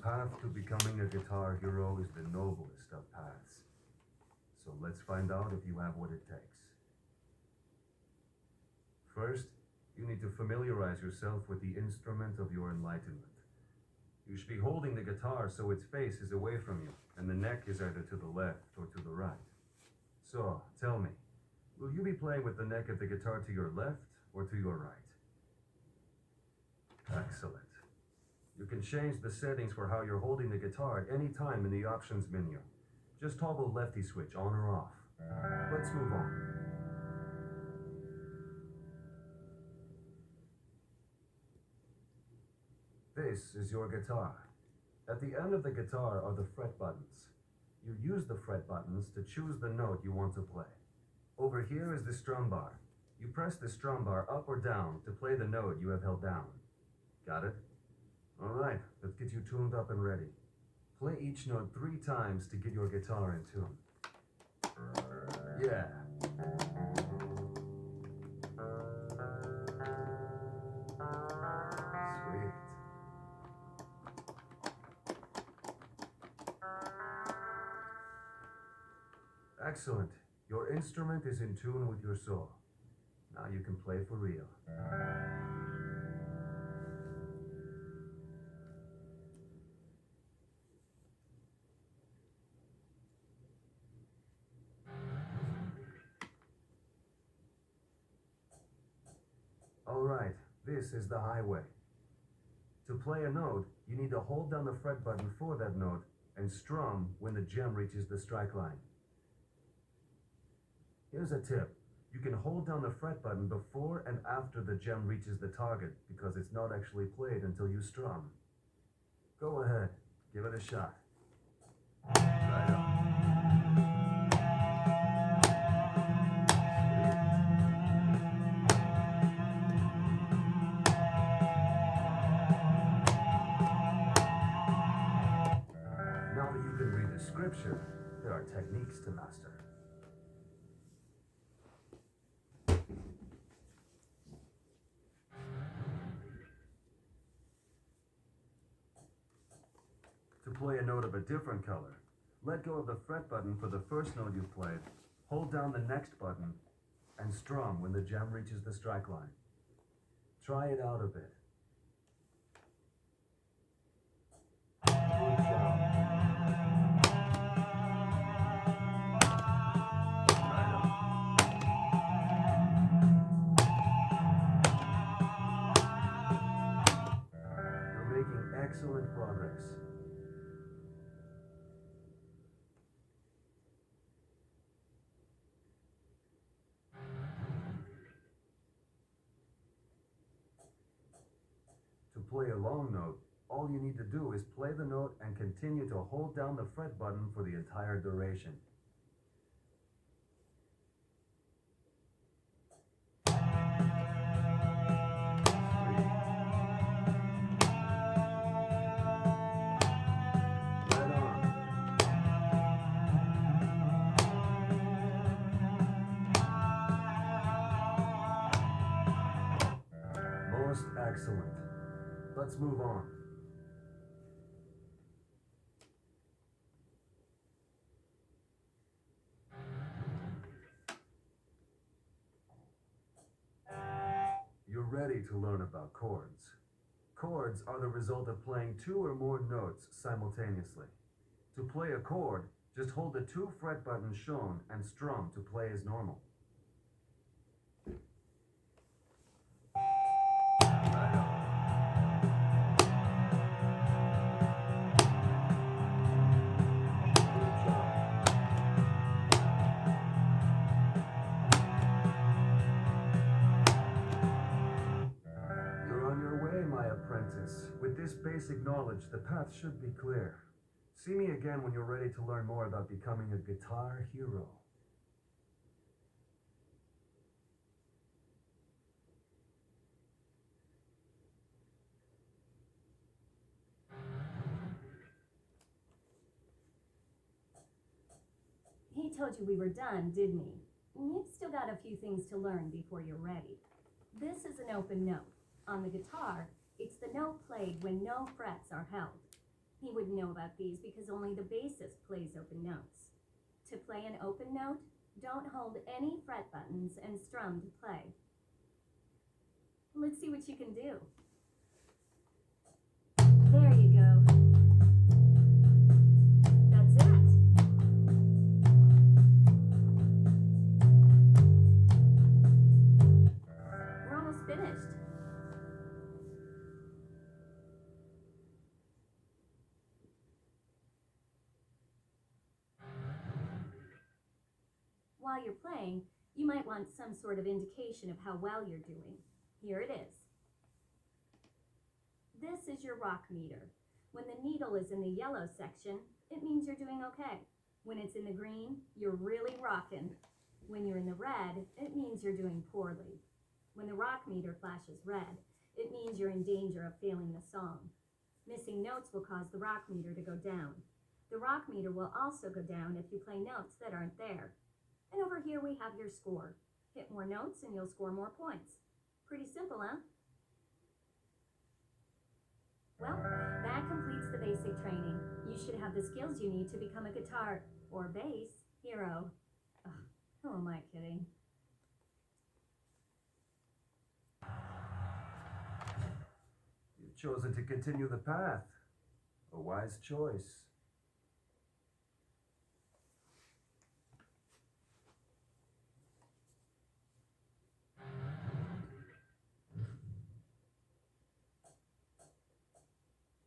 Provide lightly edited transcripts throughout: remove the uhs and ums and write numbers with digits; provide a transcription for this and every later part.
path to becoming a guitar hero is the noblest of paths. So let's find out if you have what it takes. First, you need to familiarize yourself with the instrument of your enlightenment. You should be holding the guitar so its face is away from you, and the neck is either to the left or to the right. So, tell me, will you be playing with the neck of the guitar to your left or to your right? Excellent. You can change the settings for how you're holding the guitar at any time in the options menu. Just toggle lefty switch on or off. Let's move on. This is your guitar. At the end of the guitar are the fret buttons. You use the fret buttons to choose the note you want to play. Over here is the strum bar. You press the strum bar up or down to play the note you have held down. Got it? All right, let's get you tuned up and ready. Play each note 3 times to get your guitar in tune. Yeah. Sweet. Excellent. Your instrument is in tune with your soul. Now you can play for real. All right, this is the highway. To play a note, you need to hold down the fret button for that note and strum when the gem reaches the strike line. Here's a tip. You can hold down the fret button before and after the gem reaches the target because it's not actually played until you strum. Go ahead, give it a shot. Right on. Now that you can read the scripture, there are techniques to master. To play a note of a different color, let go of the fret button for the first note you've played, hold down the next button, and strum when the gem reaches the strike line. Try it out a bit. Good job. Right on. You're making excellent progress. To play a long note, all you need to do is play the note and continue to hold down the fret button for the entire duration. Sweet. Right on. Most excellent. Let's move on. You're ready to learn about chords. Chords are the result of playing 2 or more notes simultaneously. To play a chord, just hold the 2 fret buttons shown and strum to play as normal. Right on. Good job. You're on your way, my apprentice. With this basic knowledge, the path should be clear. See me again when you're ready to learn more about becoming a guitar hero. He told you we were done, didn't he? You've still got a few things to learn before you're ready. This is an open note. On the guitar, it's the note played when no frets are held. He wouldn't know about these because only the bassist plays open notes. To play an open note, don't hold any fret buttons and strum to play. Let's see what you can do. There you go. That's it. We're almost finished. While you're playing, you might want some sort of indication of how well you're doing. Here it is. This is your rock meter. When the needle is in the yellow section, it means you're doing okay. When it's in the green, you're really rocking. When you're in the red, it means you're doing poorly. When the rock meter flashes red, it means you're in danger of failing the song. Missing notes will cause the rock meter to go down. The rock meter will also go down if you play notes that aren't there. And over here we have your score. Hit more notes and you'll score more points. Pretty simple, huh? Well, that completes the basic training. You should have the skills you need to become a guitar or bass hero. Ugh, who am I kidding? You've chosen to continue the path. A wise choice.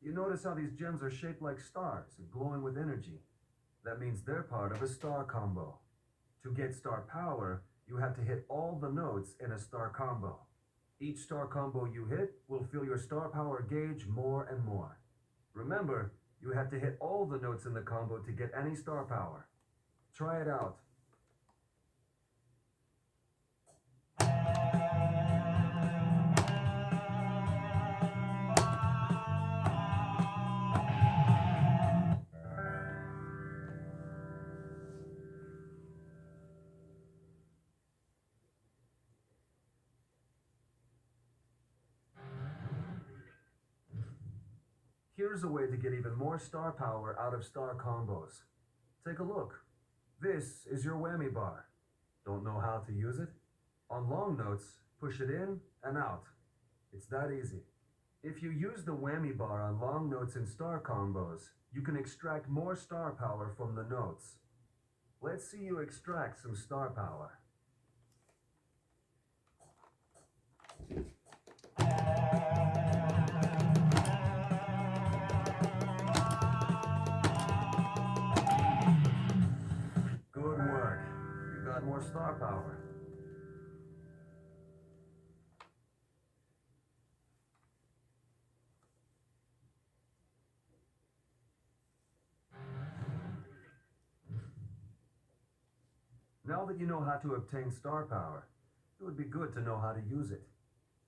You notice how these gems are shaped like stars and glowing with energy. That means they're part of a star combo. To get star power, you have to hit all the notes in a star combo. Each star combo you hit will fill your star power gauge more and more. Remember, you have to hit all the notes in the combo to get any star power. Try it out. Here's a way to get even more star power out of star combos. Take a look. This is your whammy bar. Don't know how to use it? On long notes, push it in and out. It's that easy. If you use the whammy bar on long notes in star combos, you can extract more star power from the notes. Let's see you extract some star power. Good work. You got more star power. Now that you know how to obtain star power, it would be good to know how to use it.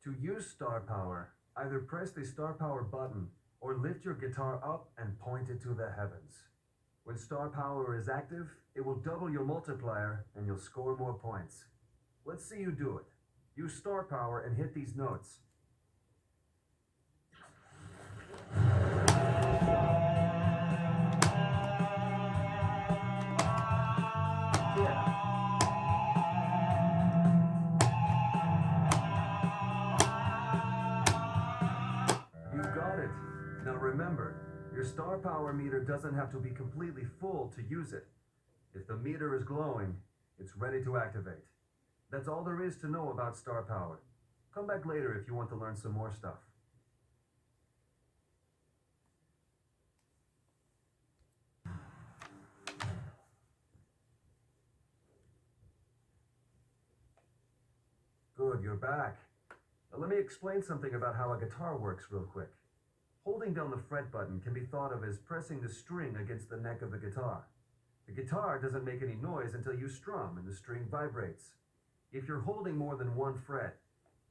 To use star power, either press the star power button or lift your guitar up and point it to the heavens. When star power is active, it will double your multiplier and you'll score more points. Let's see you do it. Use star power and hit these notes. Yeah. You got it. Now remember, your star power meter doesn't have to be completely full to use it. If the meter is glowing, it's ready to activate. That's all there is to know about star power. Come back later if you want to learn some more stuff. Good, you're back. Now let me explain something about how a guitar works real quick. Holding down the fret button can be thought of as pressing the string against the neck of the guitar. The guitar doesn't make any noise until you strum and the string vibrates. If you're holding more than one fret,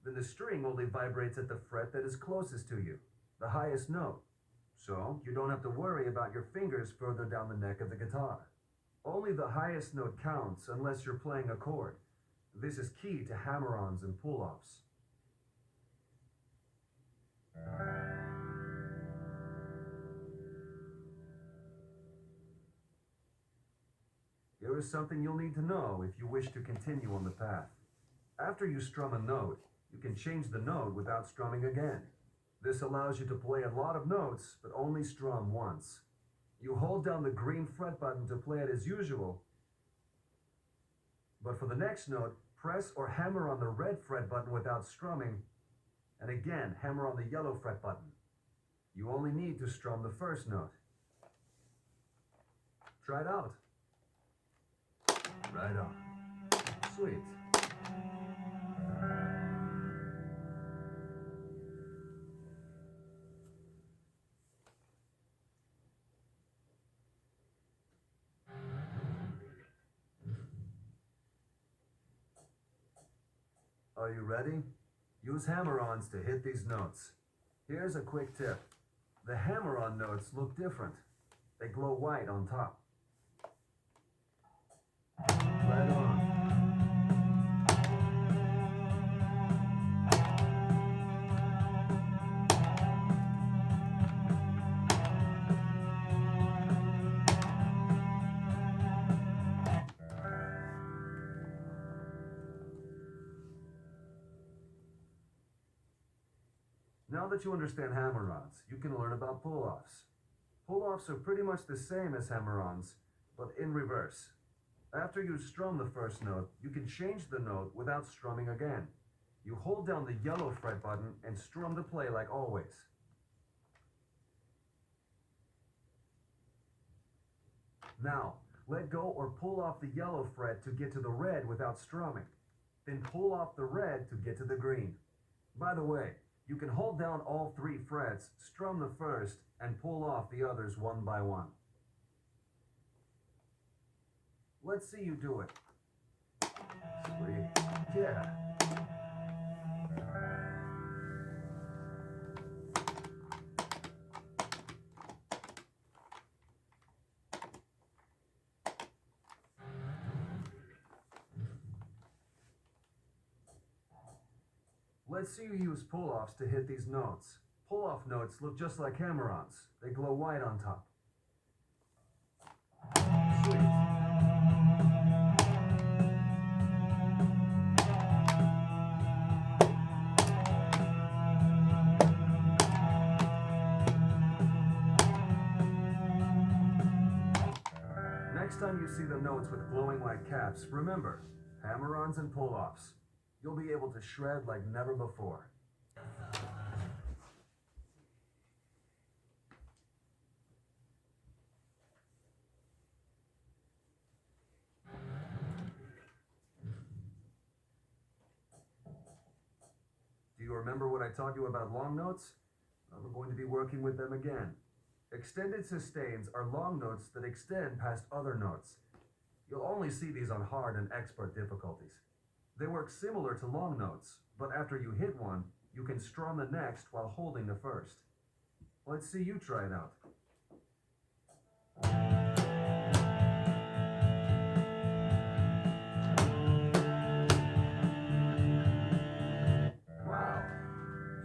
then the string only vibrates at the fret that is closest to you, the highest note. So you don't have to worry about your fingers further down the neck of the guitar. Only the highest note counts unless you're playing a chord. This is key to hammer-ons and pull-offs. is something you'll need to know if you wish to continue on the path. After you strum a note, you can change the note without strumming again. This allows you to play a lot of notes, but only strum once. You hold down the green fret button to play it as usual, but for the next note, press or hammer on the red fret button without strumming, and again hammer on the yellow fret button. You only need to strum the first note. Try it out. Right on. Sweet. Are you ready? Use hammer-ons to hit these notes. Here's a quick tip. The hammer-on notes look different. They glow white on top. Right on. Now that you understand hammer-ons, you can learn about pull-offs. Pull-offs are pretty much the same as hammer-ons, but in reverse. After you strum the first note, you can change the note without strumming again. You hold down the yellow fret button and strum the play like always. Now, let go or pull off the yellow fret to get to the red without strumming. Then pull off the red to get to the green. By the way, you can hold down all 3 frets, strum the first, and pull off the others one by one. Let's see you do it. Sweet. Yeah. Let's see you use pull-offs to hit these notes. Pull-off notes look just like hammer-ons. They glow white on top. Sweet. Next time you see the notes with glowing like caps, remember, hammer-ons and pull-offs. You'll be able to shred like never before. Do you remember what I taught you about long notes? Well, we're going to be working with them again. Extended sustains are long notes that extend past other notes. You'll only see these on hard and expert difficulties. They work similar to long notes, but after you hit one, you can strum the next while holding the first. Let's see you try it out. Wow,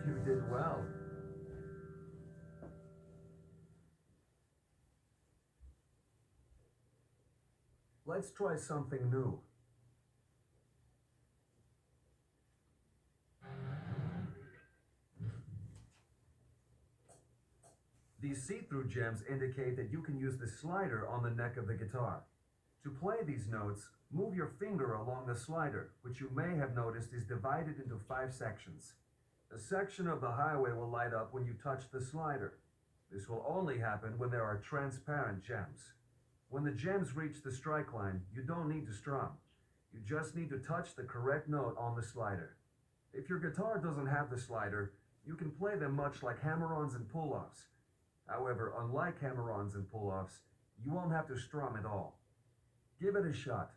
you did well. Let's try something new. These see-through gems indicate that you can use the slider on the neck of the guitar. To play these notes, move your finger along the slider, which you may have noticed is divided into 5 sections. A section of the highway will light up when you touch the slider. This will only happen when there are transparent gems. When the gems reach the strike line, you don't need to strum. You just need to touch the correct note on the slider. If your guitar doesn't have the slider, you can play them much like hammer-ons and pull-offs. However, unlike hammer-ons and pull-offs, you won't have to strum at all. Give it a shot.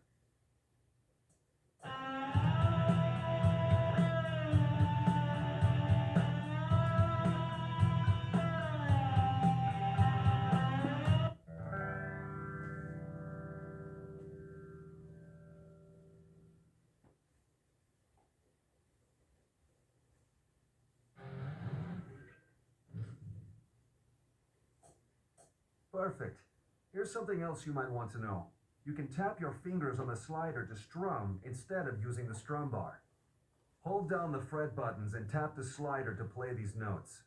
Perfect. Here's something else you might want to know. You can tap your fingers on the slider to strum instead of using the strum bar. Hold down the fret buttons and tap the slider to play these notes.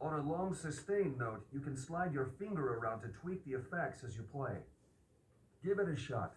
On a long sustained note, you can slide your finger around to tweak the effects as you play. Give it a shot.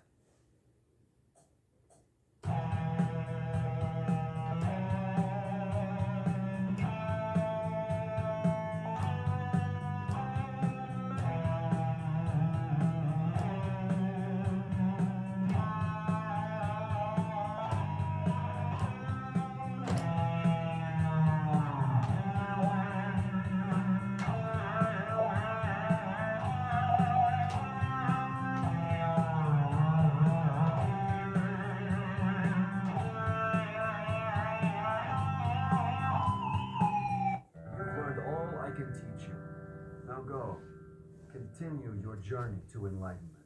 Can teach you. Now go. Continue your journey to enlightenment.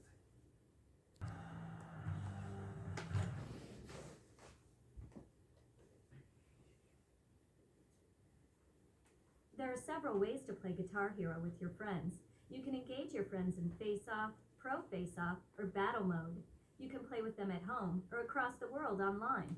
There are several ways to play Guitar Hero with your friends. You can engage your friends in face-off, pro face-off, or battle mode. You can play with them at home or across the world online.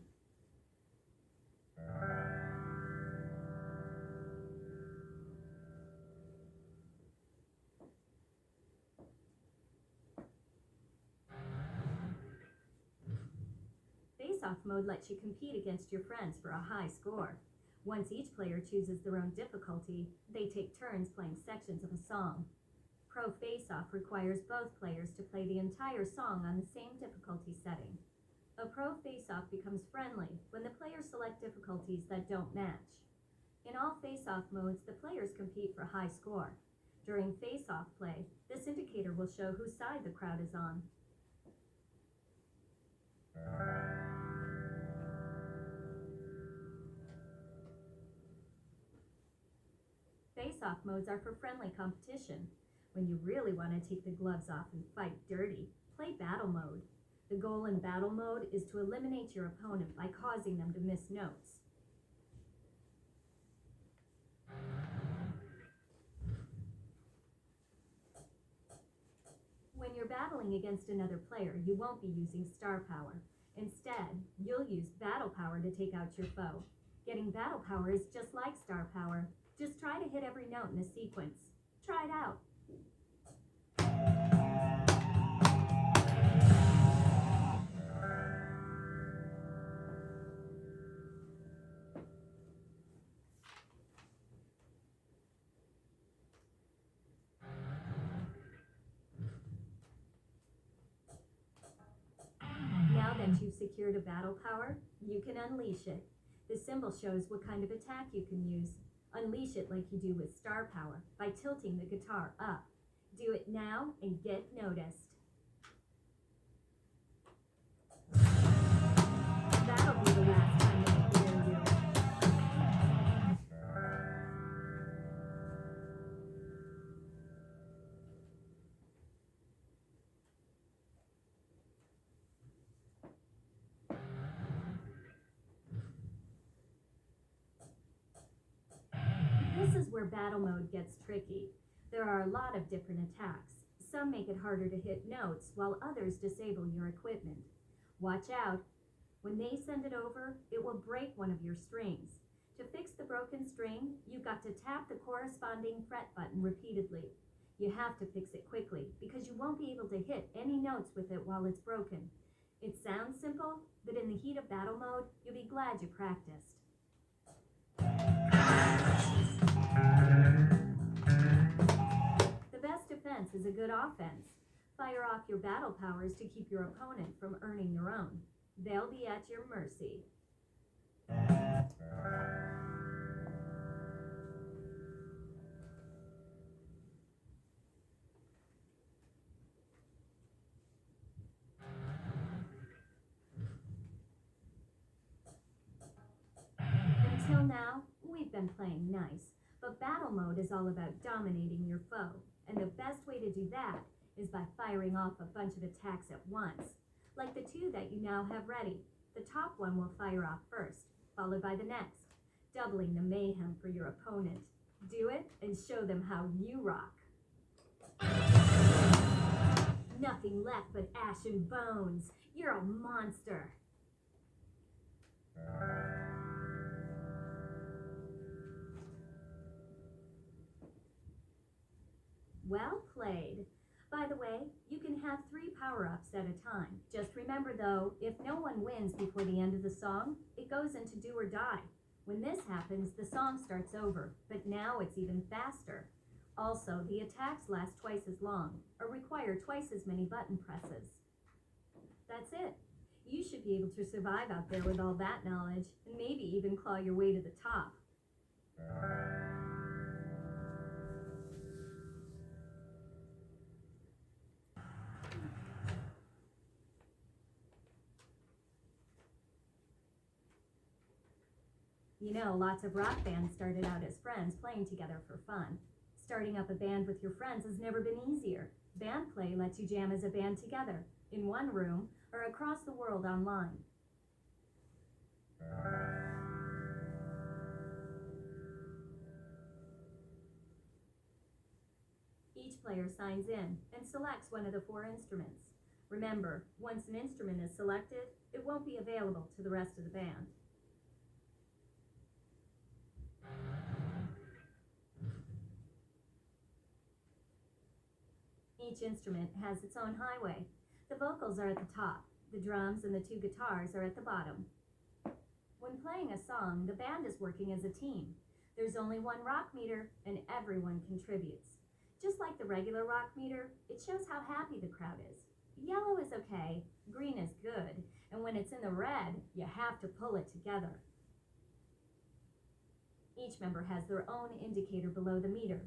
Face-off mode lets you compete against your friends for a high score. Once each player chooses their own difficulty, they take turns playing sections of a song. Pro face-off requires both players to play the entire song on the same difficulty setting. A pro face-off becomes friendly when the players select difficulties that don't match. In all face-off modes, the players compete for high score. During face-off play, this indicator will show whose side the crowd is on. Face-off modes are for friendly competition. When you really want to take the gloves off and fight dirty, play battle mode. The goal in battle mode is to eliminate your opponent by causing them to miss notes. When you're battling against another player, you won't be using star power. Instead, you'll use battle power to take out your foe. Getting battle power is just like star power. Just try to hit every note in a sequence. Try it out. Now that you've secured a battle power, you can unleash it. The symbol shows what kind of attack you can use. Unleash it like you do with star power by tilting the guitar up. Do it now and get noticed. That'll be the last time I hear you. This is where battle mode gets tricky. There are a lot of different attacks. Some make it harder to hit notes, while others disable your equipment. Watch out. When they send it over, it will break one of your strings. To fix the broken string, you've got to tap the corresponding fret button repeatedly. You have to fix it quickly, because you won't be able to hit any notes with it while it's broken. It sounds simple, but in the heat of battle mode, you'll be glad you practiced. The best defense is a good offense. Fire off your battle powers to keep your opponent from earning their own. They'll be at your mercy. Until now, we've been playing nice, but battle mode is all about dominating your foe, and the best way to do that is by firing off a bunch of attacks at once, like the two that you now have ready. The top one will fire off first, followed by the next, doubling the mayhem for your opponent. Do it and show them how you rock. Nothing left but ash and bones. You're a monster. Well played. By the way, you can have 3 power-ups at a time. Just remember though, if no one wins before the end of the song, it goes into do or die. When this happens, the song starts over, but now it's even faster. Also, the attacks last twice as long, or require twice as many button presses. That's it. You should be able to survive out there with all that knowledge, and maybe even claw your way to the top. You know, lots of rock bands started out as friends playing together for fun. Starting up a band with your friends has never been easier. Band play lets you jam as a band together, in one room, or across the world online. Each player signs in and selects one of the 4 instruments. Remember, once an instrument is selected, it won't be available to the rest of the band. Each instrument has its own highway. The vocals are at the top. The drums and the 2 guitars are at the bottom. When playing a song, the band is working as a team. There's only one rock meter, and everyone contributes. Just like the regular rock meter, it shows how happy the crowd is. Yellow is okay, green is good, and when it's in the red, you have to pull it together. Each member has their own indicator below the meter.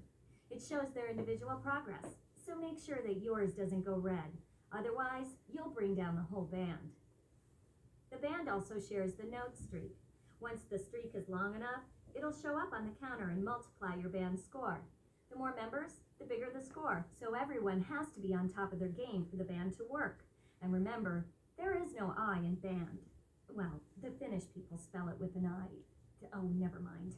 It shows their individual progress, so make sure that yours doesn't go red. Otherwise, you'll bring down the whole band. The band also shares the note streak. Once the streak is long enough, it'll show up on the counter and multiply your band's score. The more members, the bigger the score, so everyone has to be on top of their game for the band to work. And remember, there is no I in band. Well, the Finnish people spell it with an I. Oh, never mind.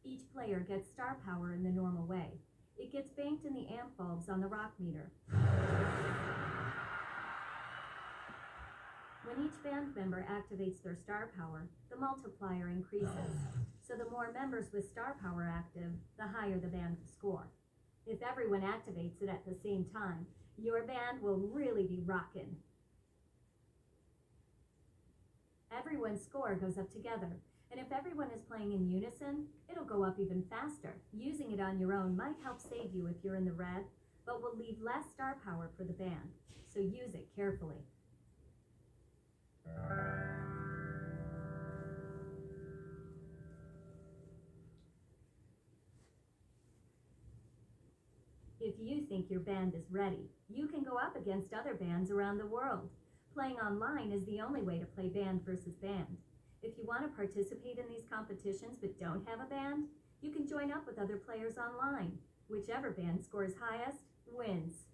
Each player gets star power in the normal way. It gets banked in the amp bulbs on the rock meter. When each band member activates their star power, the multiplier increases. So the more members with star power active, the higher the band will score. If everyone activates it at the same time, your band will really be rockin'. Everyone's score goes up together, and if everyone is playing in unison, it'll go up even faster. Using it on your own might help save you if you're in the red, but will leave less star power for the band, so use it carefully. If you think your band is ready, you can go up against other bands around the world. Playing online is the only way to play band versus band. If you want to participate in these competitions but don't have a band, you can join up with other players online. Whichever band scores highest wins.